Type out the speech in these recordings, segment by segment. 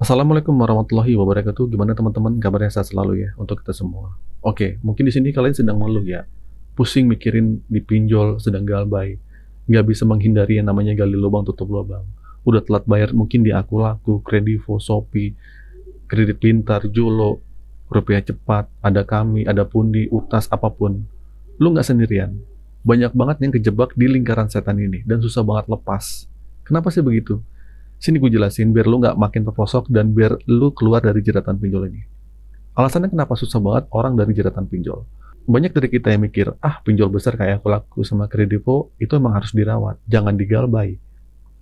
Assalamualaikum warahmatullahi wabarakatuh. Gimana teman-teman? Kabarnya sehat selalu ya untuk kita semua. Oke, mungkin di sini kalian sedang mengeluh ya. Pusing mikirin dipinjol, sedang galbay. Nggak bisa menghindari yang namanya gali lubang tutup lubang. Udah telat bayar mungkin di Aku Laku, Kredivo, Shopee, Kredit Pintar, Jolo, Rupiah Cepat, ada Kami, ada Pundi, Utas, apapun. Lu nggak sendirian. Banyak banget yang kejebak di lingkaran setan ini dan susah banget lepas. Kenapa sih begitu? Sini gue jelasin biar lu nggak makin terprosok dan biar lu keluar dari jeratan pinjol ini. Alasannya kenapa susah banget orang dari jeratan pinjol. Banyak dari kita yang mikir, pinjol besar kayak Aku Laku sama Kredivo itu emang harus dirawat, jangan digalbay.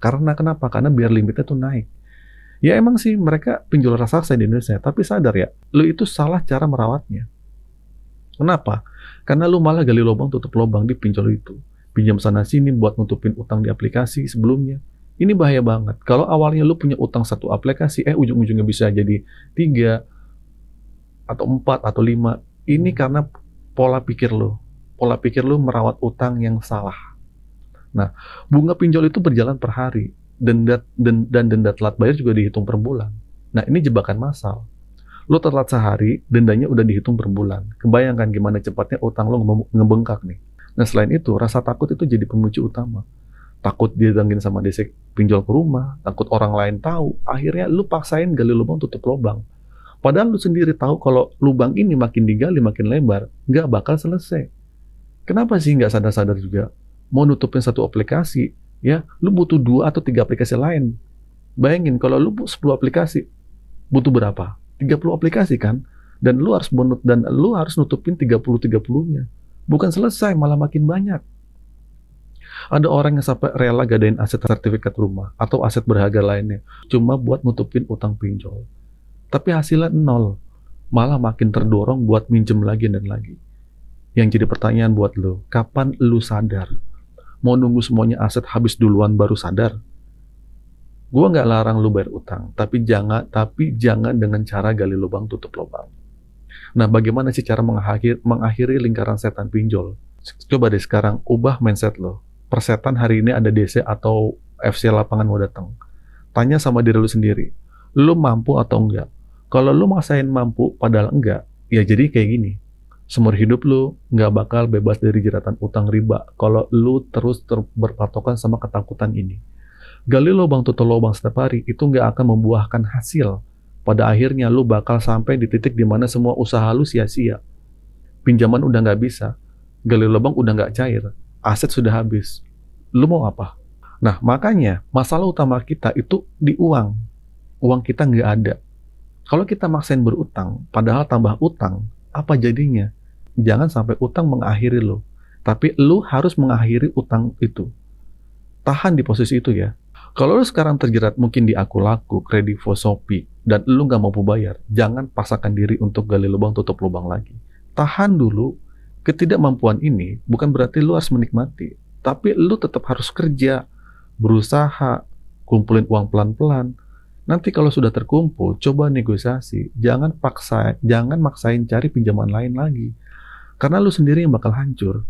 Karena kenapa? Karena biar limitnya tuh naik. Ya emang sih mereka pinjol raksasa di Indonesia, tapi sadar ya, lu itu salah cara merawatnya. Kenapa? Karena lu malah gali lubang tutup lubang di pinjol itu. Pinjam sana sini buat nutupin utang di aplikasi sebelumnya. Ini bahaya banget. Kalau awalnya lu punya utang satu aplikasi, ujung-ujungnya bisa jadi 3 atau 4 atau 5. Ini karena pola pikir lu. Pola pikir lu merawat utang yang salah. Nah, bunga pinjol itu berjalan per hari. Dan denda telat bayar juga dihitung per bulan. Nah, ini jebakan massal. Lu telat sehari, dendanya udah dihitung per bulan. Kebayangkan gimana cepatnya utang lu ngebengkak nih. Nah, selain itu, rasa takut itu jadi pemicu utama. Takut didatengin sama DC pinjol ke rumah, takut orang lain tahu, akhirnya lu paksain gali lubang tutup lubang. Padahal lu sendiri tahu kalau lubang ini makin digali makin lebar, nggak bakal selesai. Kenapa sih nggak sadar-sadar juga? Mau nutupin satu aplikasi, ya, lu butuh 2 atau 3 aplikasi lain. Bayangin kalau lu 10 aplikasi, butuh berapa? 30 aplikasi kan? Dan lu harus nutupin 30-30-nya. Bukan selesai, malah makin banyak. Ada orang yang sampai rela gadain aset sertifikat rumah atau aset berharga lainnya cuma buat nutupin utang pinjol. Tapi hasilnya nol, malah makin terdorong buat minjem lagi dan lagi. Yang jadi pertanyaan buat lo, kapan lo sadar? Mau nunggu semuanya aset habis duluan baru sadar? Gua nggak larang lo bayar utang, tapi jangan dengan cara gali lubang tutup lubang. Nah, bagaimana sih cara mengakhiri lingkaran setan pinjol? Coba deh sekarang ubah mindset lo. Persetan hari ini ada DC atau FC lapangan mau datang. Tanya sama diri lu sendiri, lu mampu atau enggak? Kalau lu maksain mampu padahal enggak, ya jadi kayak gini. Seumur hidup lu nggak bakal bebas dari jeratan utang riba kalau lu terus berpatokan sama ketakutan ini. Gali lubang tutup lubang setiap hari itu nggak akan membuahkan hasil. Pada akhirnya lu bakal sampai di titik dimana semua usaha lu sia-sia. Pinjaman udah nggak bisa, gali lubang udah nggak cair, aset sudah habis. Lu mau apa? Nah, makanya masalah utama kita itu di uang. Uang kita nggak ada. Kalau kita maksain berutang, padahal tambah utang, apa jadinya? Jangan sampai utang mengakhiri lo. Tapi lu harus mengakhiri utang itu. Tahan di posisi itu ya. Kalau lu sekarang terjerat mungkin di Aku Laku, Kredivo, Shopee, dan lu nggak mampu bayar, jangan paksakan diri untuk gali lubang tutup lubang lagi. Tahan dulu. Ketidakmampuan ini bukan berarti lu harus menikmati, tapi lu tetap harus kerja, berusaha, kumpulin uang pelan-pelan. Nanti kalau sudah terkumpul, coba negosiasi. Jangan maksain cari pinjaman lain lagi. Karena lu sendiri yang bakal hancur.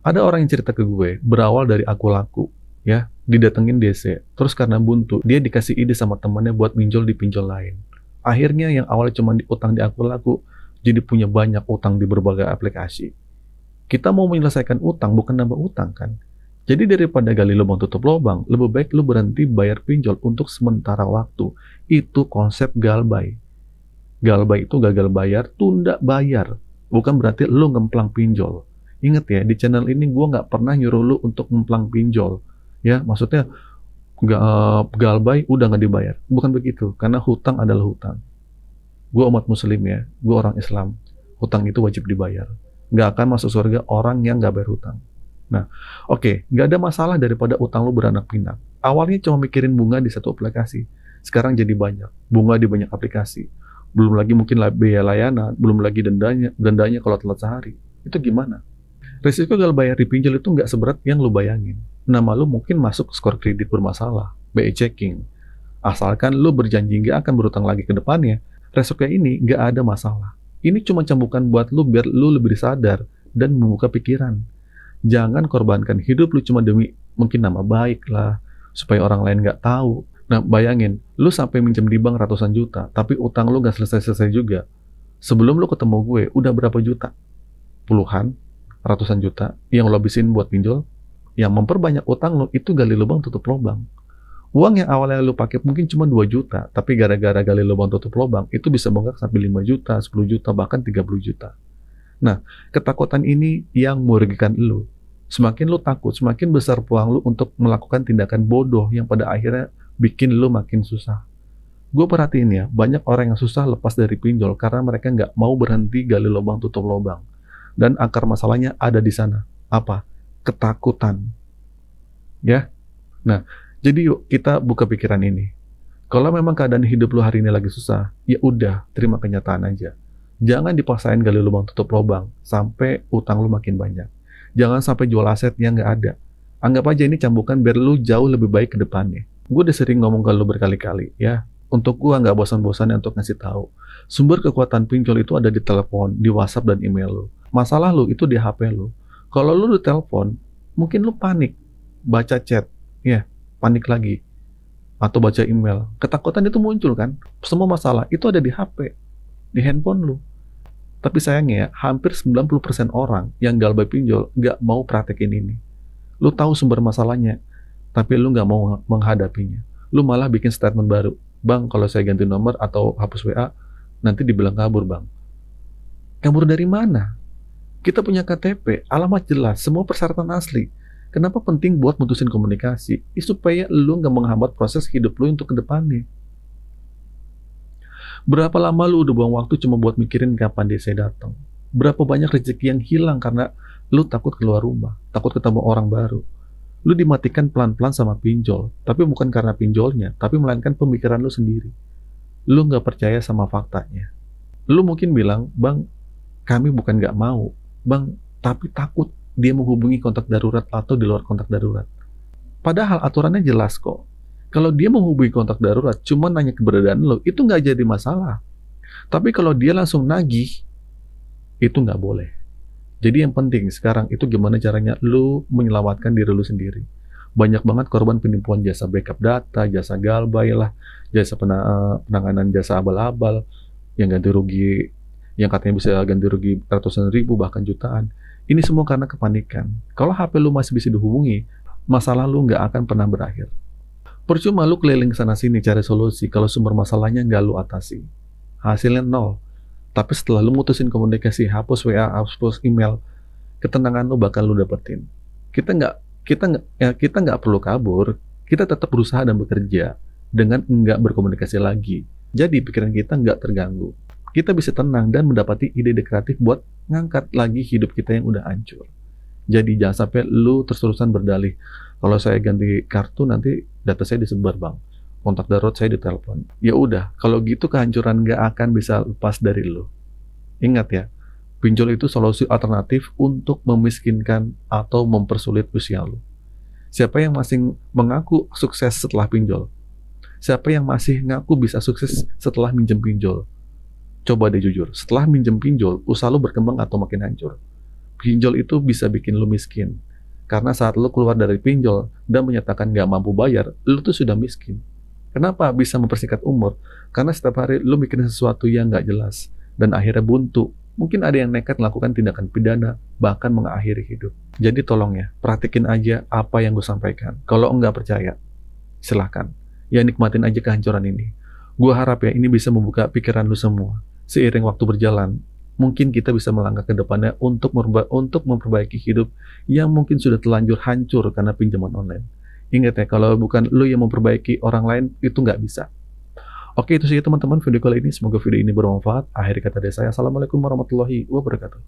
Ada orang yang cerita ke gue, berawal dari Aku Laku, ya, didatengin DC, terus karena buntu, dia dikasih ide sama temannya buat pinjol di pinjol lain. Akhirnya yang awalnya cuma utang di Aku Laku, jadi punya banyak utang di berbagai aplikasi. Kita mau menyelesaikan utang, bukan nambah utang kan? Jadi daripada gali lubang tutup lubang, lebih baik lu berhenti bayar pinjol untuk sementara waktu. Itu konsep galbay. Galbay itu gagal bayar, tunda bayar. Bukan berarti lu ngemplang pinjol. Ingat ya, di channel ini gue nggak pernah nyuruh lu untuk ngemplang pinjol. Ya, maksudnya galbay udah nggak dibayar. Bukan begitu, karena hutang adalah hutang. Gue umat muslim ya, gue orang Islam. Hutang itu wajib dibayar. Nggak akan masuk surga orang yang nggak bayar hutang. Nah, oke, nggak ada masalah daripada utang lu beranak pinak. Awalnya cuma mikirin bunga di satu aplikasi. Sekarang jadi banyak. Bunga di banyak aplikasi. Belum lagi mungkin biaya layanan, belum lagi dendanya kalau telat sehari. Itu gimana? Risiko gagal bayar di pinjol itu nggak seberat yang lu bayangin. Nama lu mungkin masuk skor kredit bermasalah, BI checking. Asalkan lu berjanji nggak akan berutang lagi ke depannya, resiko ini nggak ada masalah. Ini cuma cambukan buat lu biar lu lebih sadar dan membuka pikiran. Jangan korbankan hidup lu cuma demi mungkin nama baik lah, supaya orang lain nggak tahu. Nah, bayangin, lu sampai minjem di bank ratusan juta, tapi utang lu nggak selesai-selesai juga. Sebelum lu ketemu gue, udah berapa juta? Puluhan, ratusan juta yang lo habisin buat pinjol, yang memperbanyak utang lo, itu gali lubang tutup lubang. Uang yang awalnya lu pakai mungkin cuma 2 juta, tapi gara-gara gali lubang tutup lubang, itu bisa bengkak sampai 5 juta, 10 juta, bahkan 30 juta. Nah, ketakutan ini yang merugikan lu. Semakin lu takut, semakin besar peluang lu untuk melakukan tindakan bodoh yang pada akhirnya bikin lu makin susah. Gue perhatiin ya, banyak orang yang susah lepas dari pinjol karena mereka nggak mau berhenti gali lubang tutup lubang. Dan akar masalahnya ada di sana. Apa? Ketakutan. Ya? Nah, jadi yuk kita buka pikiran ini. Kalau memang keadaan hidup lu hari ini lagi susah, ya udah, terima kenyataan aja. Jangan dipaksain gali lubang tutup lubang sampai utang lu makin banyak. Jangan sampai jual aset yang nggak ada. Anggap aja ini cambukan biar lu jauh lebih baik ke depannya. Gue udah sering ngomong ke lu berkali-kali, ya. Untuk gue nggak bosan-bosannya untuk ngasih tahu. Sumber kekuatan pinjol itu ada di telepon, di WhatsApp dan email lu. Masalah lu itu di HP lu. Kalau lu ditelepon, mungkin lu panik, baca chat, ya, panik lagi, atau baca email. Ketakutan itu muncul kan? Semua masalah itu ada di HP, di handphone lu. Tapi sayangnya ya, hampir 90% orang yang galbay pinjol nggak mau praktekin ini. Lu tahu sumber masalahnya, tapi lu nggak mau menghadapinya. Lu malah bikin statement baru. Bang, kalau saya ganti nomor atau hapus WA, nanti dibilang kabur, Bang. Kabur dari mana? Kita punya KTP, alamat jelas, semua persyaratan asli. Kenapa penting buat mutusin komunikasi? Supaya lu nggak menghambat proses hidup lu untuk ke depannya. Berapa lama lu udah buang waktu cuma buat mikirin kapan DC datang? Berapa banyak rezeki yang hilang karena lu takut keluar rumah, takut ketemu orang baru. Lu dimatikan pelan-pelan sama pinjol, tapi bukan karena pinjolnya, tapi melainkan pemikiran lu sendiri. Lu nggak percaya sama faktanya. Lu mungkin bilang, Bang, kami bukan nggak mau, Bang, tapi takut dia menghubungi kontak darurat atau di luar kontak darurat. Padahal aturannya jelas kok. Kalau dia menghubungi kontak darurat, cuma nanya keberadaan lo, itu nggak jadi masalah. Tapi kalau dia langsung nagih, itu nggak boleh. Jadi yang penting sekarang itu gimana caranya lo menyelamatkan diri lo sendiri. Banyak banget korban penipuan jasa backup data, jasa galbay lah, jasa penanganan jasa abal-abal, yang ganti rugi, yang katanya bisa ganti rugi ratusan ribu bahkan jutaan. Ini semua karena kepanikan. Kalau HP lo masih bisa dihubungi, masalah lo nggak akan pernah berakhir. Percuma lu keliling sana-sini cari solusi kalau sumber masalahnya nggak lu atasi. Hasilnya nol. Tapi setelah lu mutusin komunikasi, hapus WA, hapus email, ketenangan lu bakal lu dapetin. Kita nggak perlu kabur. Kita tetap berusaha dan bekerja dengan nggak berkomunikasi lagi. Jadi pikiran kita nggak terganggu. Kita bisa tenang dan mendapati ide kreatif buat ngangkat lagi hidup kita yang udah hancur. Jadi jangan sampai lu terus-terusan berdalih. Kalau saya ganti kartu nanti data saya disebar, Bang. Kontak darurat saya ditelepon. Ya udah, kalau gitu kehancuran nggak akan bisa lepas dari lu. Ingat ya, pinjol itu solusi alternatif untuk memiskinkan atau mempersulit usia lu. Siapa yang masih mengaku sukses setelah pinjol? Siapa yang masih ngaku bisa sukses setelah minjem pinjol? Coba deh jujur, setelah minjem pinjol, usaha lu berkembang atau makin hancur? Pinjol itu bisa bikin lu miskin. Karena saat lu keluar dari pinjol dan menyatakan nggak mampu bayar, lu tuh sudah miskin. Kenapa bisa mempersingkat umur? Karena setiap hari lu bikin sesuatu yang nggak jelas. Dan akhirnya buntu. Mungkin ada yang nekat melakukan tindakan pidana, bahkan mengakhiri hidup. Jadi tolong ya, praktikin aja apa yang gue sampaikan. Kalau enggak percaya, silahkan. Ya nikmatin aja kehancuran ini. Gue harap ya ini bisa membuka pikiran lu semua. Seiring waktu berjalan, mungkin kita bisa melangkah ke depannya untuk memperbaiki hidup yang mungkin sudah terlanjur hancur karena pinjaman online. Ingat ya, kalau bukan lu yang memperbaiki orang lain, itu nggak bisa. Oke, itu saja teman-teman video kali ini. Semoga video ini bermanfaat. Akhir kata dari saya, Assalamualaikum warahmatullahi wabarakatuh.